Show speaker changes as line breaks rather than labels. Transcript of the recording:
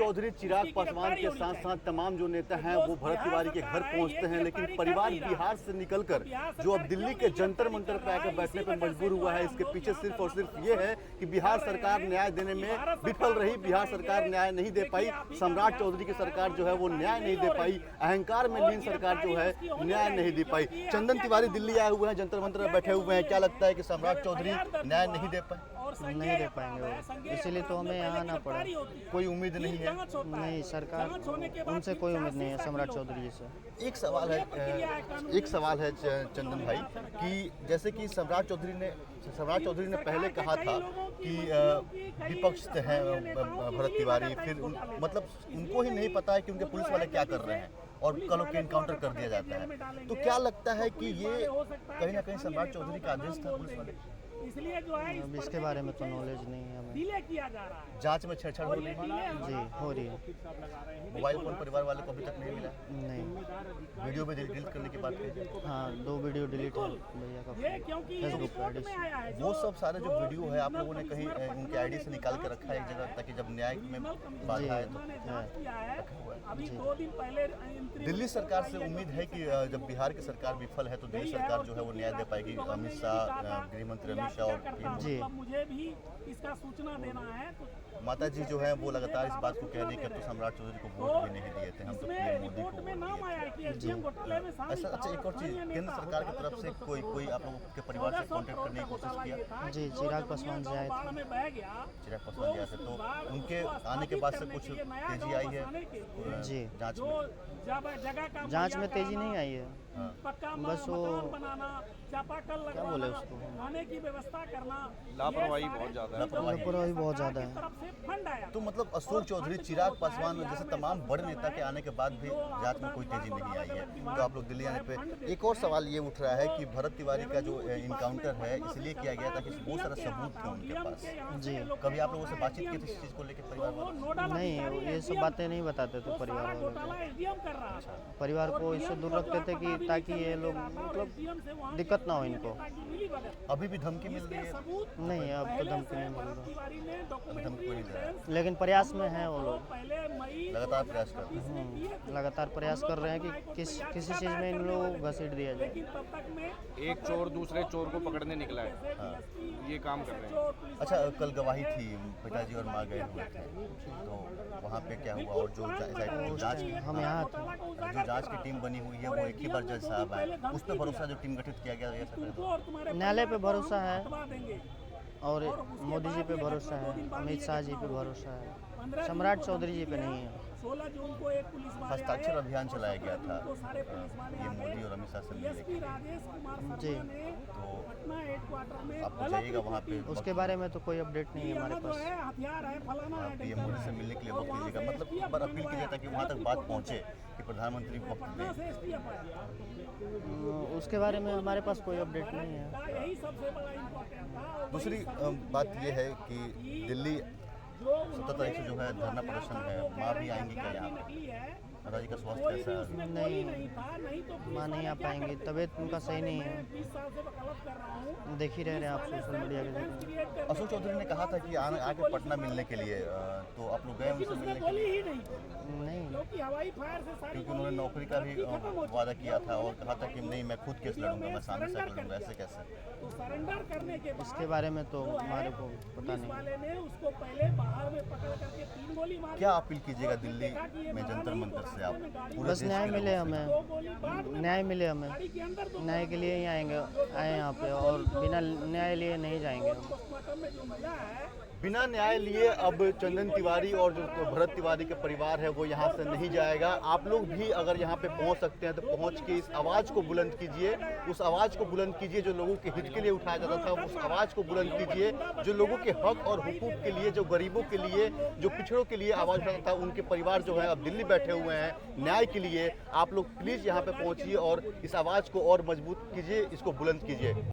चौधरी चिराग पासवान के साथ साथ तमाम जो नेता हैं वो भरत तिवारी के घर पहुंचते हैं, लेकिन परिवार बिहार से निकलकर जो अब दिल्ली के जंतर मंतर पर आकर बैठने पर मजबूर हुआ है, इसके पीछे सिर्फ और सिर्फ ये है कि बिहार सरकार न्याय देने में विफल रही। बिहार सरकार न्याय नहीं दे पाई, सम्राट चौधरी की सरकार जो है वो न्याय नहीं दे पाई, अहंकार में लीन सरकार जो है न्याय नहीं दे पाई। चंदन तिवारी दिल्ली आए हुए हैं, जंतर मंतर में बैठे हुए हैं। क्या लगता है कि सम्राट चौधरी न्याय नहीं दे पाए?
नहीं दे पाएंगे वो, इसीलिए तो हमें यहाँ आना पड़ा।
कोई उम्मीद नहीं है?
नहीं, सरकार उनसे कोई उम्मीद नहीं है सम्राट चौधरी जी से।
एक सवाल है चंदन भाई कि जैसे कि सम्राट चौधरी ने पहले कहा था कि विपक्ष हैं भरत तिवारी, फिर मतलब उनको ही नहीं पता है कि उनके पुलिस वाले क्या कर रहे हैं और कल के इनकाउंटर कर दिया जाता है। तो क्या लगता है कि ये कहीं ना कहीं सम्राट चौधरी का आदेश था पुलिस वाले?
इसलिए जो है
अब इसके बारे में तो नॉलेज नहीं है हमें।
डिले किया जा रहा है।
जांच में छेड़छाड़ हो रही है?
जी हो रही है।
मोबाइल फोन परिवार वाले को अभी तक नहीं मिला?
नहीं।
वीडियो में डिलीट करने की बात कही?
हाँ, 2 वीडियो डिलीट है भैया का फेसबुक पर।
वो सब सारे जो वीडियो है आप लोगों ने कहीं उनके आईडी से निकाल कर रखा है एक जगह, ताकि जब न्याय में बाधा आए तो
अभी 2 दिन पहले
दिल्ली सरकार से उम्मीद है कि जब बिहार की सरकार विफल है तो दिल्ली सरकार जो है वो न्याय दे पाएगी। अमित शाह, गृह मंत्री अमित शाह और
जी
मुझे भी इसका सूचना देना है।
माता जी जो है वो लगातार इस बात को कह रही है कि तो सम्राट चौधरी को वोट भी नहीं दिए थे, हम तो पीएम मोदी को
में नाम आया है कि एसडीएम घोटाले में शामिल
ऐसा। अच्छा, एक और चीज, केंद्र सरकार की तरफ से कोई आप लोगों के परिवार से कांटेक्ट करने की कोशिश किया?
जी, चिराग पासवान जी आए थे।
में बह गया।
चिराग पासवान जी आए थे, तो उनके आने के बाद से कुछ तेजी आई है
जी,
जांच में?
जगह का
जांच में तेजी नहीं आई है।
पक्का
बस वो
बनाना, चापाकल
क्या बोले उसको,
खाने की व्यवस्था करना,
लापरवाही बहुत ज्यादा है।
लापरवाही बहुत ज़्यादा है।
तरफ से फंड आया।
तो मतलब अशोक चौधरी, चिराग पासवान जैसे तमाम बड़े नेता के आने के बाद भी जांच में कोई तेजी नहीं आई है, तो आप लोग दिल्ली आने पे। एक और सवाल ये उठ रहा है कि भरत तिवारी का जो इनकाउंटर है इसलिए किया गया था कि बहुत सारा सबूत थे उनके पास।
जी,
कभी आप लोगों से बातचीत की थी इस चीज को लेकर परिवार वालों?
नहीं, ये सब बातें नहीं बताते थे परिवार वालों को।
एसडीएम कर रहा था।
परिवार को इससे दूर रखते थे कि ताकि ये लोग मतलब दिक्कत ना हो इनको।
अभी भी धमकी मिल रही है?
नहीं, अब तो धमकी नहीं मिल रहा,
तिवारी ने
धमकी कोई नहीं दे रहा,
लेकिन प्रयास में है वो लोग।
पहले मई
लगातार प्रयास कर रहे हैं।
लगातार प्रयास कर रहे हैं कि किसी चीज़ में इन लोगों को घसीट दिया जाए।
तब तक में
एक चोर दूसरे चोर को पकड़ने निकला है, ये काम कर रहे हैं।
अच्छा, कल गवाही थी, पिताजी और माँ गए हुए थे, तो वहाँ पे क्या हुआ? और जो जांच
हम यहाँ थे।
जो जांच की टीम बनी हुई है वो एक ही बार जज साहब आए, उस पर भरोसा जो टीम गठित किया गया है?
न्यायालय पे भरोसा है और मोदी जी पे भरोसा है, अमित शाह जी पे भरोसा है, सम्राट चौधरी जी पे नहीं है।
16 जून को एक पुलिस वाले
हस्ताक्षर अभियान चलाया गया था
सारे पुलिस वाले
ये मोदी और अमित शाह से मिलने के लिए,
राजेश कुमार
जी,
शर्मा ने पटना हेडक्वार्टर में
आप जाइएगा वहाँ पे,
उसके बारे में तो कोई अपडेट नहीं है हमारे
जो
पास।
है हथियार है, फलाना है,
पीएम मोदी से मिलने के लिए वक्त लीजिएगा, मतलब एक बार अपील कीजिए ताकि वहाँ तक बात पहुँचे कि प्रधानमंत्री वक्त दें।
से एसटीएफ आया।
उसके बारे में हमारे पास कोई अपडेट नहीं है।
यही सबसे बड़ा इम्पोर्टेंट था।
दूसरी बात यह है कि दिल्ली 17 तारीख से जो है धरना प्रदर्शन है, माँ भी आएंगी क्या यहाँ पे? माता जी का स्वास्थ्य कैसा है?
नहीं, माँ नहीं आ पाएंगी, तबीयत उनका सही नहीं है।
20 साल से वकालत कर रहा हूँ।
देख ही रहे हैं आप सोशल मीडिया के जरिए।
अशोक चौधरी ने कहा था कि आके पटना मिलने के लिए, तो आप लोग गए उनसे मिलने के लिए?
बोली ही नहीं,
नहीं,
क्योंकि हवाई फायर से सारी
क्योंकि उन्होंने नौकरी का भी वादा किया था और कहा था कि नहीं, मैं खुद केस लड़ूंगा, मैं सामने से लड़ूंगा। ऐसे कैसे?
तो सरेंडर करने के बाद
इसके बारे में तो हमारे को पता
पुलिस
नहीं।
वाले ने उसको पहले बाहर में पकड़ करके 3 गोली मारी।
क्या अपील कीजिएगा दिल्ली में जंतर मंतर से आप पूरे
बस
देश
न्याय
के
मिले
लोगों से?
हमें, न्याय मिले हमें,
गाड़ी के अंदर तो
न्याय के लिए ही आए यहाँ पे, और बिना न्याय लिए नहीं जाएंगे हम।
पोस्टमार्टम में जो मिला है,
बिना न्याय लिए अब चंदन तिवारी और जो भरत तिवारी के परिवार है वो यहाँ से नहीं जाएगा। आप लोग भी अगर यहाँ पे पहुँच सकते हैं तो पहुँच के इस आवाज़ को बुलंद कीजिए, उस आवाज़ को बुलंद कीजिए जो लोगों के हित के लिए उठाया जाता था, उस आवाज़ को बुलंद कीजिए जो लोगों के हक और हुकूक के लिए, जो गरीबों के लिए, जो पिछड़ों के लिए आवाज़ उठाता था। उनके परिवार जो है अब दिल्ली बैठे हुए हैं न्याय के लिए। आप लोग प्लीज़ यहाँ पे पहुँचिए और इस आवाज़ को और मजबूत कीजिए, इसको बुलंद कीजिए।